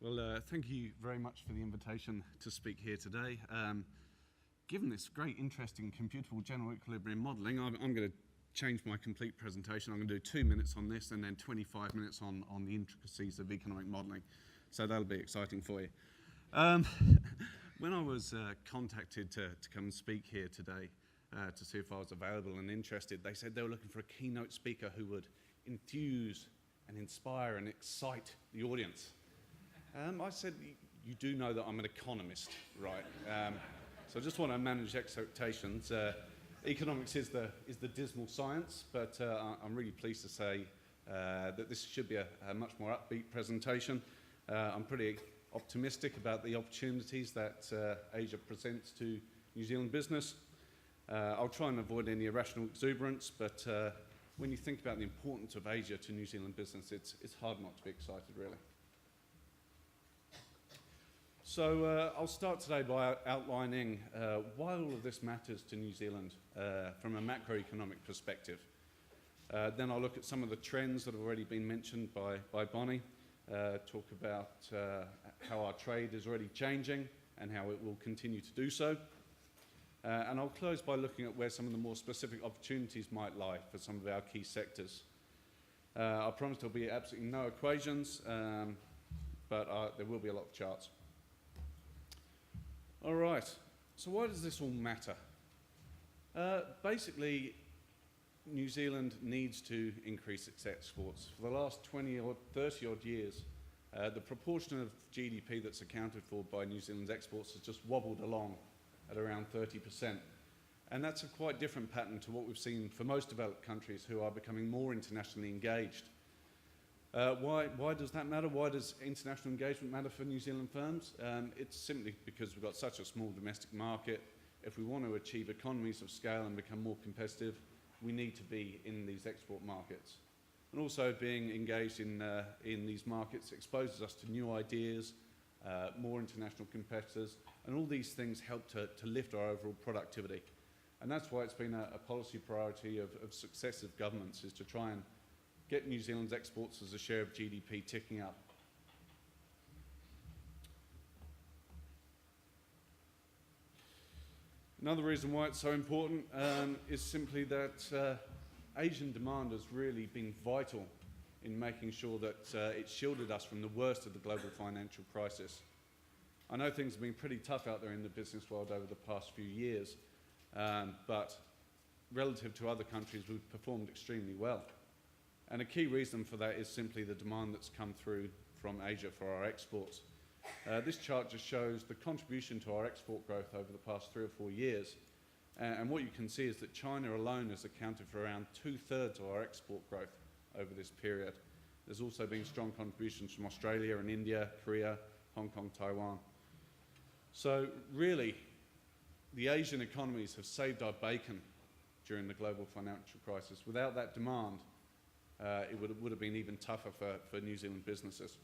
Well, thank you very much for the invitation to speak here today. Given this great interest in computable general equilibrium modelling, I'm going to change my complete presentation. I'm going to do 2 minutes on this and then 25 minutes on the intricacies of economic modelling. So that'll be exciting for you. When I was contacted to come and speak here today to see if I was available and interested, they said they were looking for a keynote speaker who would enthuse and inspire and excite the audience. I said, you do know that I'm an economist, right? So I just want to manage expectations. Economics is the dismal science, but I'm really pleased to say that this should be a much more upbeat presentation. I'm pretty optimistic about the opportunities that Asia presents to New Zealand business. I'll try and avoid any irrational exuberance, but when you think about the importance of Asia to New Zealand business, it's hard not to be excited, really. So I'll start today by outlining why all of this matters to New Zealand from a macroeconomic perspective. Then I'll look at some of the trends that have already been mentioned by Bonnie, talk about how our trade is already changing and how it will continue to do so. And I'll close by looking at where some of the more specific opportunities might lie for some of our key sectors. I promise there'll be absolutely no equations, but there will be a lot of charts. All right, so why does this all matter? Basically, New Zealand needs to increase its exports. For the last 20 or 30 odd years, the proportion of GDP that's accounted for by New Zealand's exports has just wobbled along at around 30%. And that's a quite different pattern to what we've seen for most developed countries who are becoming more internationally engaged. Why does that matter? Why does international engagement matter for New Zealand firms? It's simply because we've got such a small domestic market. If we want to achieve economies of scale and become more competitive, we need to be in these export markets. And also being engaged in these markets exposes us to new ideas, more international competitors, and all these things help to lift our overall productivity. And that's why it's been a policy priority of successive governments, is to try and get New Zealand's exports as a share of GDP ticking up. Another reason why it's so important is simply that Asian demand has really been vital in making sure that it shielded us from the worst of the global financial crisis. I know things have been pretty tough out there in the business world over the past few years, but relative to other countries, we've performed extremely well. And a key reason for that is simply the demand that's come through from Asia for our exports. This chart just shows the contribution to our export growth over the past 3 or 4 years. And what you can see is that China alone has accounted for around 2/3 of our export growth over this period. There's also been strong contributions from Australia and India, Korea, Hong Kong, Taiwan. So really, the Asian economies have saved our bacon during the global financial crisis. Without that demand, it would have been even tougher for New Zealand businesses.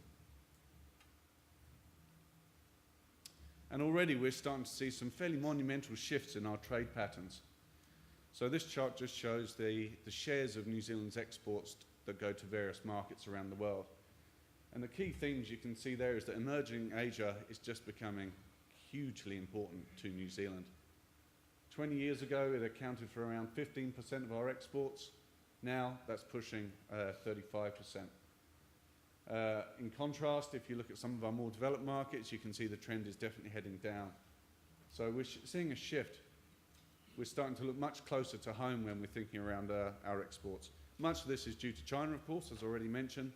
And already we're starting to see some fairly monumental shifts in our trade patterns. So this chart just shows the shares of New Zealand's exports that go to various markets around the world. And the key themes you can see there is that emerging Asia is just becoming hugely important to New Zealand. 20 years ago, it accounted for around 15% of our exports. Now that's pushing 35%. In contrast, if you look at some of our more developed markets, you can see the trend is definitely heading down. So we're seeing a shift. We're starting to look much closer to home when we're thinking around our exports. Much of this is due to China, of course, as already mentioned,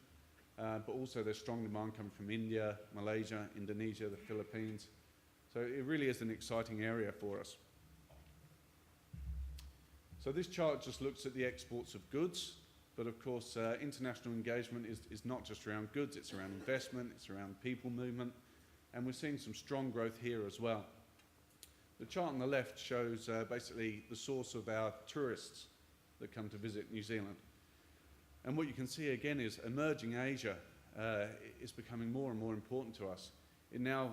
but also there's strong demand coming from India, Malaysia, Indonesia, the Philippines. So it really is an exciting area for us. So this chart just looks at the exports of goods, but of course international engagement is not just around goods, it's around investment, it's around people movement, and we're seeing some strong growth here as well. The chart on the left shows basically the source of our tourists that come to visit New Zealand. And what you can see again is emerging Asia is becoming more and more important to us. It now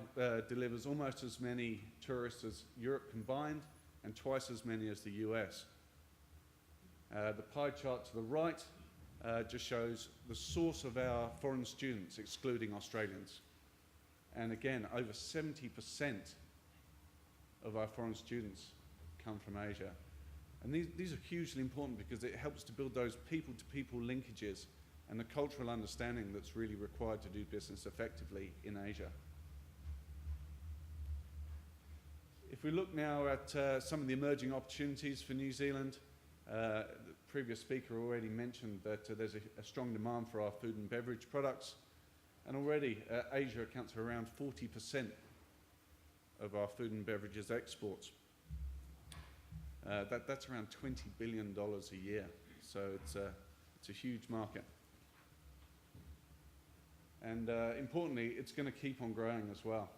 delivers almost as many tourists as Europe combined and twice as many as the US. The pie chart to the right just shows the source of our foreign students, excluding Australians. And again, over 70% of our foreign students come from Asia. And these are hugely important because it helps to build those people-to-people linkages and the cultural understanding that's really required to do business effectively in Asia. If we look now at some of the emerging opportunities for New Zealand, the previous speaker already mentioned that there's a strong demand for our food and beverage products. And already Asia accounts for around 40% of our food and beverages exports. That's around $20 billion a year, so it's a huge market. And importantly, it's going to keep on growing as well.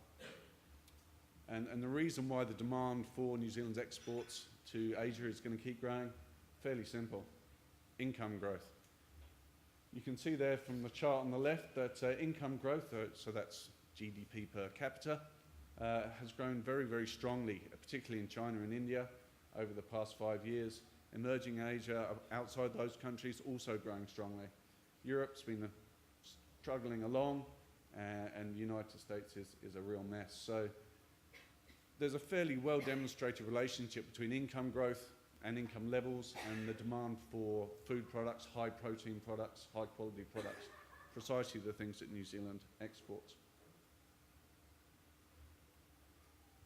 And the reason why the demand for New Zealand's exports to Asia is going to keep growing, fairly simple: income growth. You can see there from the chart on the left that income growth, so that's GDP per capita, has grown very, very strongly, particularly in China and India, over the past 5 years. Emerging Asia, outside those countries, also growing strongly. Europe's been struggling along, and the United States is a real mess. So there's a fairly well demonstrated relationship between income growth and income levels and the demand for food products, high protein products, high quality products, precisely the things that New Zealand exports.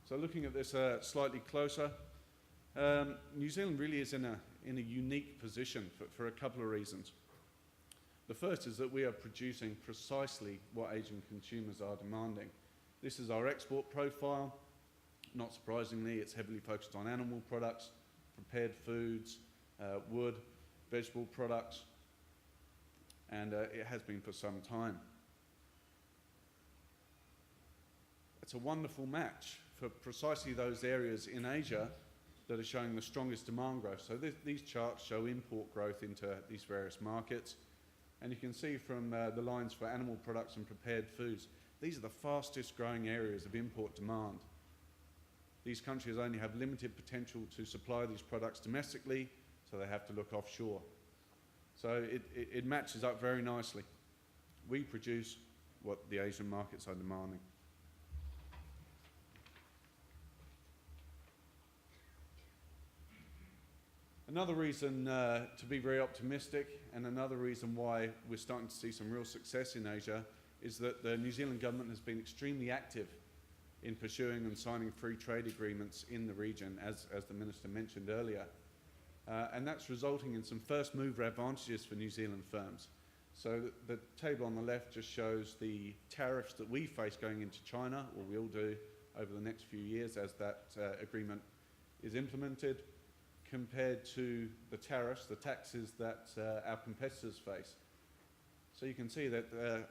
So looking at this slightly closer, New Zealand really is in a unique position for a couple of reasons. The first is that we are producing precisely what Asian consumers are demanding. This is our export profile. Not surprisingly, it's heavily focused on animal products, prepared foods, wood, vegetable products, and it has been for some time. It's a wonderful match for precisely those areas in Asia that are showing the strongest demand growth. So these charts show import growth into these various markets, and you can see from the lines for animal products and prepared foods, these are the fastest growing areas of import demand. These countries only have limited potential to supply these products domestically, so they have to look offshore. So it matches up very nicely. We produce what the Asian markets are demanding. Another reason to be very optimistic, and another reason why we're starting to see some real success in Asia, is that the New Zealand government has been extremely active in pursuing and signing free trade agreements in the region, as the Minister mentioned earlier. And that's resulting in some first mover advantages for New Zealand firms. So the table on the left just shows the tariffs that we face going into China, or we'll do over the next few years as that agreement is implemented, compared to the tariffs, the taxes that our competitors face. So you can see that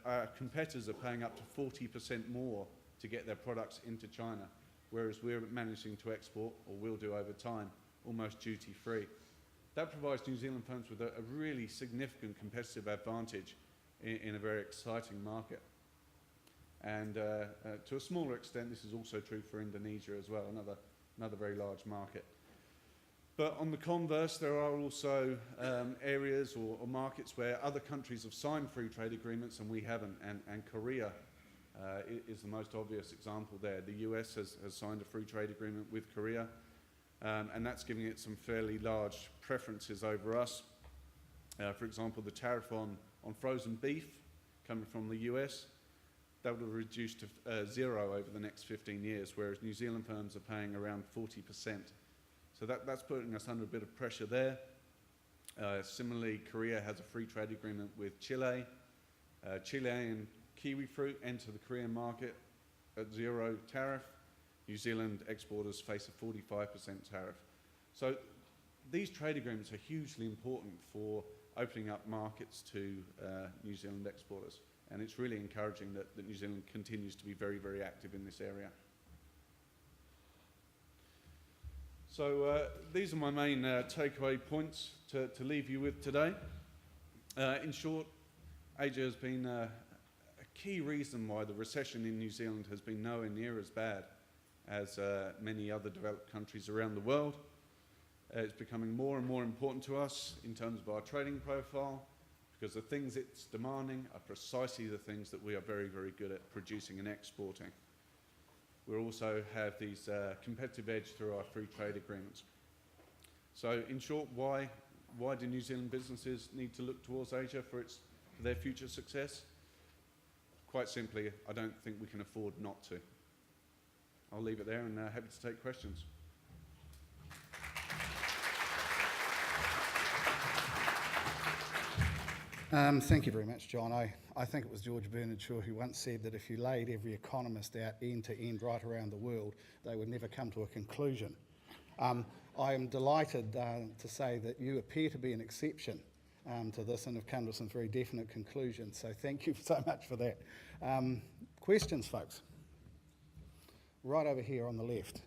our competitors are paying up to 40% more to get their products into China, whereas we're managing to export, or will do over time, almost duty-free. That provides New Zealand firms with a really significant competitive advantage in a very exciting market. And to a smaller extent, this is also true for Indonesia as well, another very large market. But on the converse, there are also areas or markets where other countries have signed free trade agreements and we haven't, and Korea is the most obvious example there. The US has signed a free trade agreement with Korea, and that's giving it some fairly large preferences over us. For example, the tariff on frozen beef coming from the US, that would have reduced to 0 over the next 15 years, whereas New Zealand firms are paying around 40%. So that's putting us under a bit of pressure there. Similarly, Korea has a free trade agreement with Chile. Chilean kiwi fruit enter the Korean market at 0 tariff. New Zealand exporters face a 45% tariff. So these trade agreements are hugely important for opening up markets to New Zealand exporters. And it's really encouraging that New Zealand continues to be very, very active in this area. So these are my main takeaway points to leave you with today. In short, Asia has been a key reason why the recession in New Zealand has been nowhere near as bad as many other developed countries around the world. It's becoming more and more important to us in terms of our trading profile, because the things it's demanding are precisely the things that we are very, very good at producing and exporting. We also have these competitive edge through our free trade agreements. So in short, why do New Zealand businesses need to look towards Asia for their future success? Quite simply, I don't think we can afford not to. I'll leave it there and happy to take questions. Thank you very much, John. I think it was George Bernard Shaw who once said that if you laid every economist out end to end right around the world, they would never come to a conclusion. I am delighted to say that you appear to be an exception to this and have come to some very definite conclusions. So thank you so much for that. Questions, folks? Right over here on the left.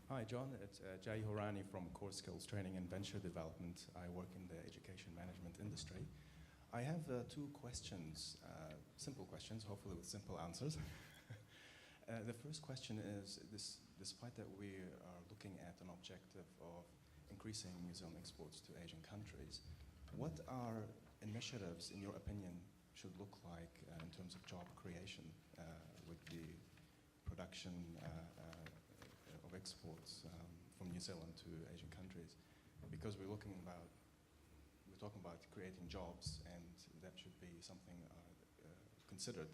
Hi, John. It's Jay Horani from Core Skills Training and Venture Development. I work in the education management industry. I have two questions, simple questions, hopefully with simple answers. The first question is, despite that we are looking at an objective of increasing New Zealand exports to Asian countries, what are initiatives, in your opinion, should look like in terms of job creation with the production of exports from New Zealand to Asian countries? Because we're talking about creating jobs, and that should be something considered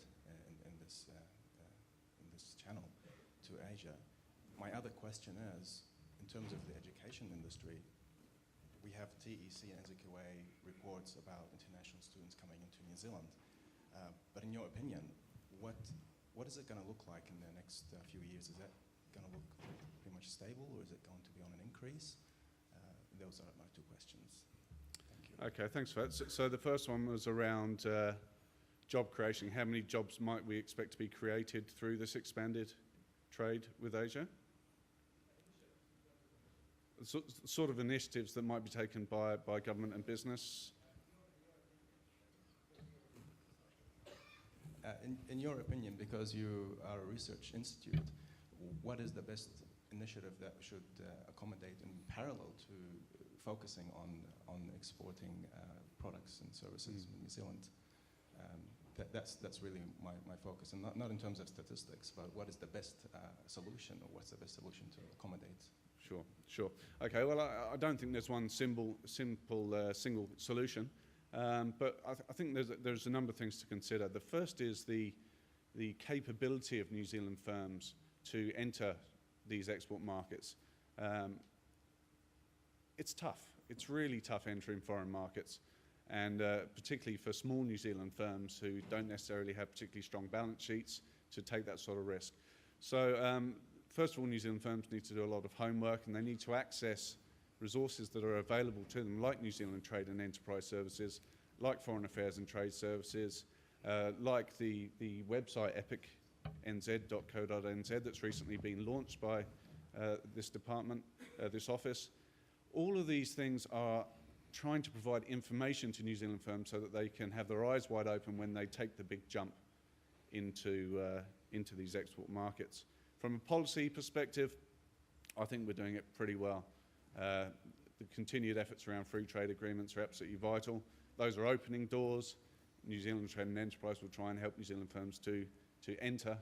in this channel to Asia. My other question is, in terms of the education industry, we have TEC and NZIER reports about international students coming into New Zealand. But in your opinion, what is it going to look like in the next few years? Is that going to look pretty much stable, or is it going to be on an increase? Those are my two questions. Thank you. Okay, thanks for that. So the first one was around job creation. How many jobs might we expect to be created through this expanded trade with Asia? Sort of initiatives that might be taken by government and business. In your opinion, because you are a research institute, what is the best initiative that should accommodate in parallel to focusing on exporting products and services in New Zealand? That's really my focus, and not in terms of statistics, but what is the best solution, or what's the best solution to accommodate? Sure. Okay, well, I don't think there's one single solution, but I think there's a number of things to consider. The first is the capability of New Zealand firms to enter these export markets. It's tough. It's really tough entering foreign markets, and particularly for small New Zealand firms who don't necessarily have particularly strong balance sheets to take that sort of risk. So first of all, New Zealand firms need to do a lot of homework, and they need to access resources that are available to them, like New Zealand Trade and Enterprise Services, like Foreign Affairs and Trade Services, like the website epicnz.co.nz that's recently been launched by this department, this office. All of these things are trying to provide information to New Zealand firms so that they can have their eyes wide open when they take the big jump into these export markets. From a policy perspective, I think we're doing it pretty well. The continued efforts around free trade agreements are absolutely vital. Those are opening doors. New Zealand Trade and Enterprise will try and help New Zealand firms to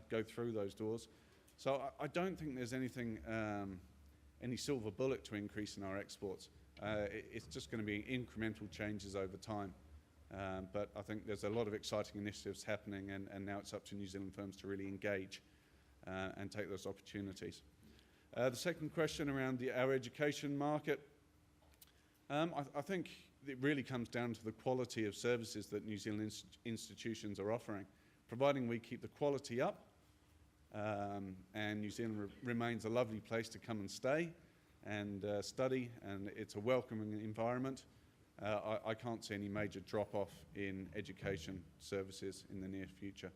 go through those doors. So I don't think there's anything, any silver bullet to increase in our exports. It's just going to be incremental changes over time. But I think there's a lot of exciting initiatives happening, and now it's up to New Zealand firms to really engage and take those opportunities. The second question around our education market, I think it really comes down to the quality of services that New Zealand institutions are offering. Providing we keep the quality up, and New Zealand remains a lovely place to come and stay and study, and it's a welcoming environment, I can't see any major drop-off in education services in the near future.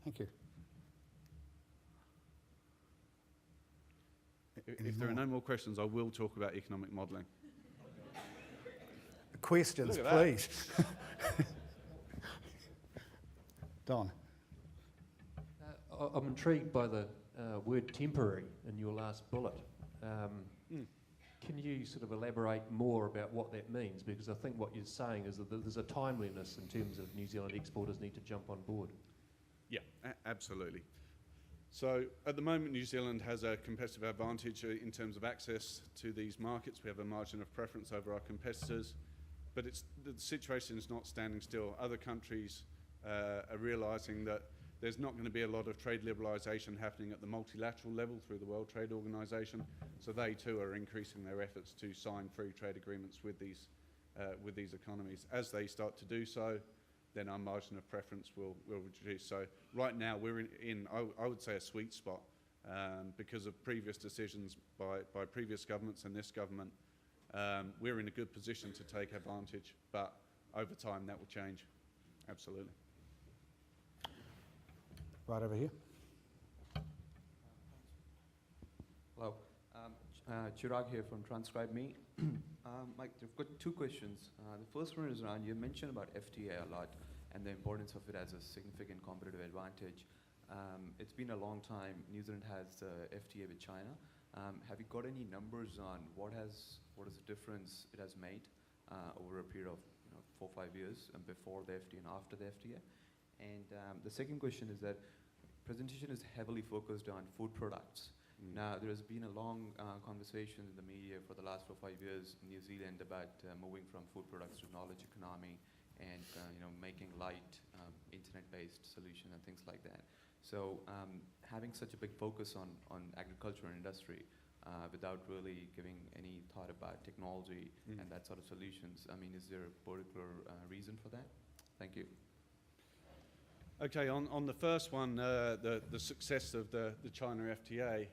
Thank you. If there are no more questions, I will talk about economic modelling. Questions, please. Don. I'm intrigued by the word temporary in your last bullet. Can you sort of elaborate more about what that means? Because I think what you're saying is that there's a timeliness in terms of New Zealand exporters need to jump on board. Yeah, absolutely. So at the moment, New Zealand has a competitive advantage in terms of access to these markets. We have a margin of preference over our competitors, but the situation is not standing still. Other countries are realising that there's not going to be a lot of trade liberalisation happening at the multilateral level through the World Trade Organization, so they too are increasing their efforts to sign free trade agreements with these economies. As they start to do so, then our margin of preference will reduce. So right now we're in I would say, a sweet spot because of previous decisions by previous governments and this government. We're in a good position to take advantage, but over time that will change. Absolutely. Right over here. Hello, Chirag here from Transcribe Me. Mike, I've got two questions. The first one is around, you mentioned about FTA a lot and the importance of it as a significant competitive advantage. It's been a long time. New Zealand has FTA with China. Have you got any numbers on what is the difference it has made over a period of 4 or 5 years and before the FTA and after the FTA? And the second question is that presentation is heavily focused on food products. Now, there has been a long conversation in the media for the last 4 or 5 years in New Zealand about moving from food products to knowledge economy and making light internet-based solutions and things like that. So having such a big focus on agriculture and industry without really giving any thought about technology and that sort of solutions, I mean, is there a particular reason for that? Thank you. Okay, on the first one, the success of the China FTA,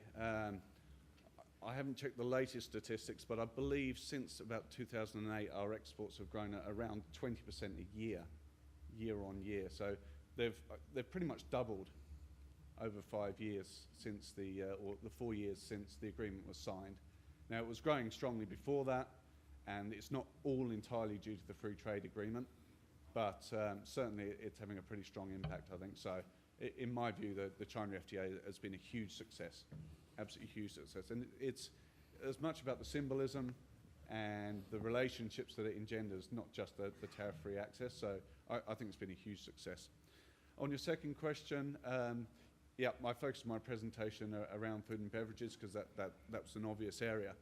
I haven't checked the latest statistics, but I believe since about 2008, our exports have grown at around 20% a year on year. So they've pretty much doubled over 5 years since or the 4 years since the agreement was signed. Now, it was growing strongly before that, and it's not all entirely due to the free trade agreement. But certainly it's having a pretty strong impact, I think. So in my view, the China FTA has been a huge success, absolutely huge success. And it's as much about the symbolism and the relationships that it engenders, not just the tariff-free access. So I think it's been a huge success. On your second question, yeah, I focused my presentation around food and beverages because that's an obvious area.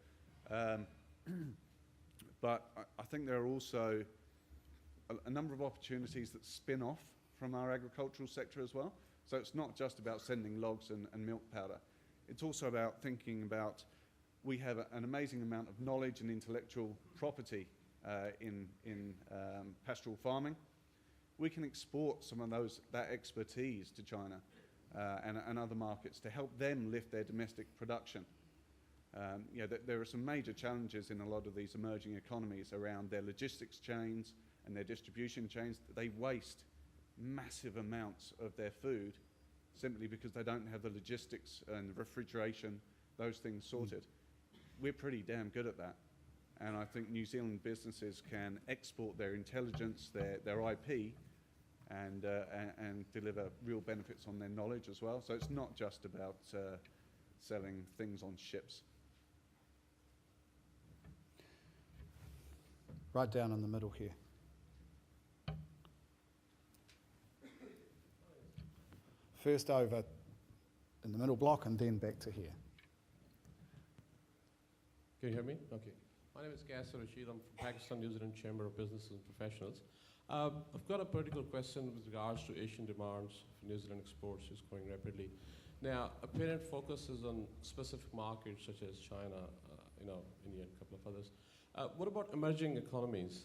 But I think there are also a number of opportunities that spin off from our agricultural sector as well. So it's not just about sending logs and milk powder. It's also about thinking about, we have an amazing amount of knowledge and intellectual property in pastoral farming. We can export some of that expertise to China and other markets to help them lift their domestic production. There are some major challenges in a lot of these emerging economies around their logistics chains and their distribution chains. They waste massive amounts of their food simply because they don't have the logistics and the refrigeration, those things sorted. We're pretty damn good at that. And I think New Zealand businesses can export their intelligence, their IP, and deliver real benefits on their knowledge as well. So it's not just about selling things on ships. Right down in the middle here. First over in the middle block and then back to here. Can you hear me? Okay. My name is Qasser Rashid. I'm from Pakistan New Zealand Chamber of Business and Professionals. I've got a particular question with regards to Asian demands for New Zealand exports is growing rapidly. Now, apparent focus is on specific markets such as China, India, and a couple of others. What about emerging economies,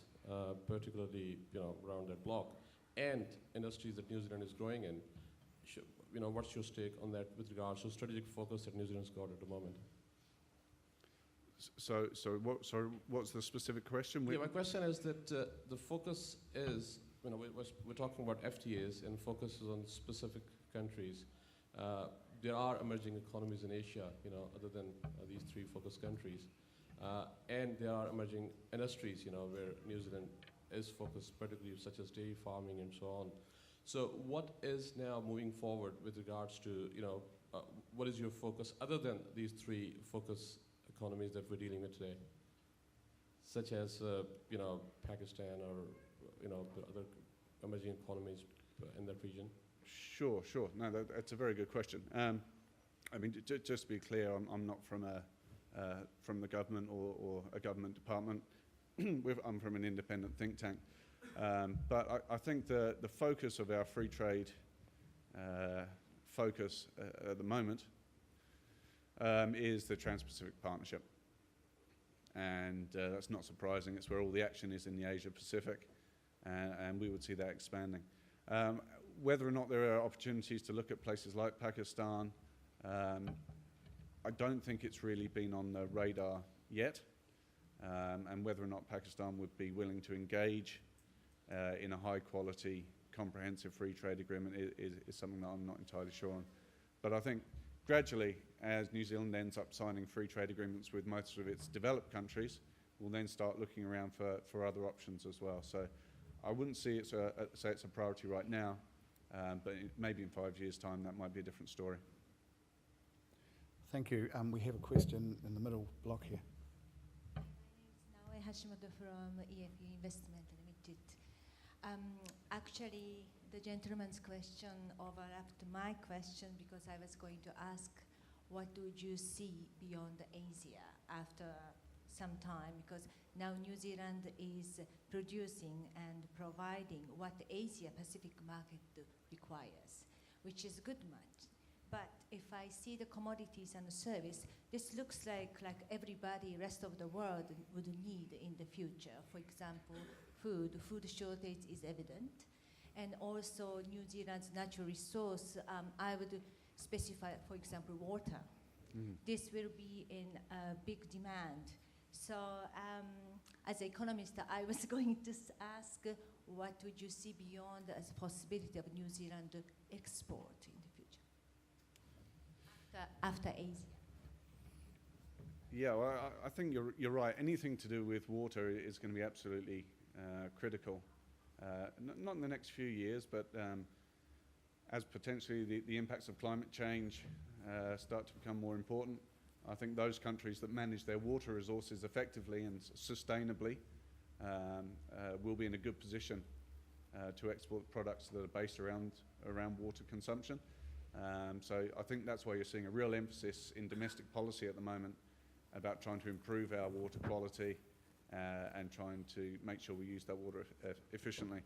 particularly around that block, and industries that New Zealand is growing in? What's your take on that with regards to strategic focus that New Zealand's got at the moment? So what's the specific question? Yeah, my question is that the focus is, we're talking about FTAs and focus is on specific countries. There are emerging economies in Asia, other than these 3 focus countries. And there are emerging industries, where New Zealand is focused, particularly such as dairy farming and so on. So what is now moving forward with regards to, what is your focus other than these 3 focus economies that we're dealing with today? such as Pakistan or the other emerging economies in that region? Sure. No, that's a very good question. I mean, just to be clear, I'm not from the government or a government department. I'm from an independent think tank. But I think the focus of our free trade focus at the moment is the Trans-Pacific Partnership. And that's not surprising. It's where all the action is in the Asia-Pacific, and we would see that expanding. Whether or not there are opportunities to look at places like Pakistan, I don't think it's really been on the radar yet, and whether or not Pakistan would be willing to engage in a high-quality, comprehensive free trade agreement is something that I'm not entirely sure on. But I think gradually, as New Zealand ends up signing free trade agreements with most of its developed countries, we'll then start looking around for other options as well. So I wouldn't say it's a priority right now, but maybe in 5 years' time that might be a different story. Thank you. We have a question in the middle block here. My name is Naoe Hashimoto from EFE Investment Limited. Actually, the gentleman's question overlapped my question because I was going to ask, what would you see beyond Asia after some time? Because now New Zealand is producing and providing what the Asia-Pacific market requires, which is good much. But if I see the commodities and the service, this looks like everybody, rest of the world, would need in the future. For example, food shortage is evident. And also New Zealand's natural resource, I would specify, for example, water. Mm-hmm. This will be in big demand. So as an economist, I was going to ask, what would you see beyond as a possibility of New Zealand export in the future? After Asia. Yeah, well, I think you're right. Anything to do with water is going to be absolutely critical. Not in the next few years, but as potentially the impacts of climate change start to become more important, I think those countries that manage their water resources effectively and sustainably will be in a good position to export products that are based around water consumption. So I think that's why you're seeing a real emphasis in domestic policy at the moment about trying to improve our water quality and trying to make sure we use that water efficiently.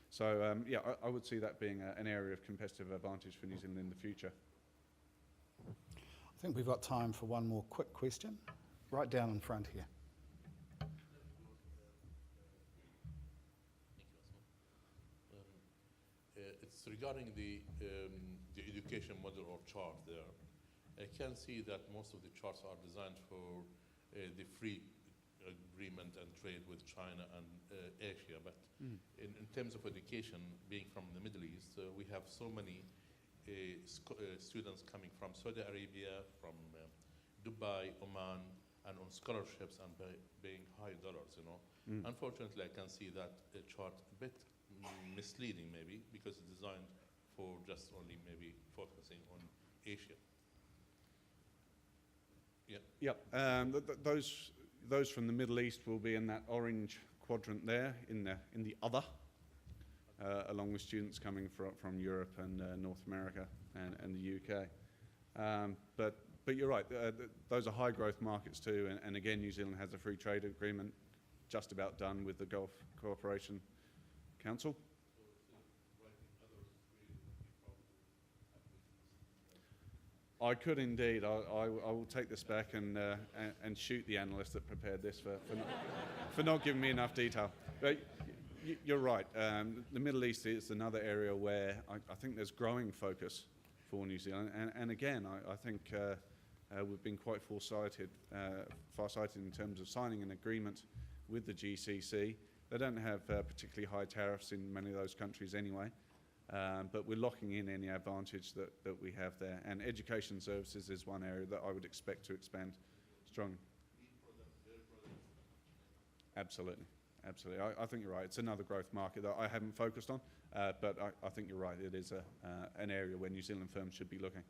So yeah, I would see that being an area of competitive advantage for New Zealand in the future. I think we've got time for one more quick question. Right down in front here. It's regarding the education model or chart there. I can see that most of the charts are designed for the free agreement and trade with China and Asia, but in terms of education, being from the Middle East, we have so many students coming from Saudi Arabia, from Dubai, Oman, and on scholarships and paying high dollars, you know. Unfortunately, I can see that chart a bit misleading maybe, because it's designed for just only maybe focusing on Asia. Yeah. Those from the Middle East will be in that orange quadrant there, in the other, along with students coming from Europe and North America and the UK. But you're right, those are high growth markets too, and again, New Zealand has a free trade agreement just about done with the Gulf Cooperation Council. I could indeed. I will take this back and shoot the analyst that prepared this for not giving me enough detail. But you're right. The Middle East is another area where I think there's growing focus for New Zealand. And again, I think we've been quite farsighted in terms of signing an agreement with the GCC. They don't have particularly high tariffs in many of those countries anyway. But we're locking in any advantage that we have there. And education services is one area that I would expect to expand strongly. Absolutely. I think you're right. It's another growth market that I haven't focused on, but I think you're right. It is an area where New Zealand firms should be looking.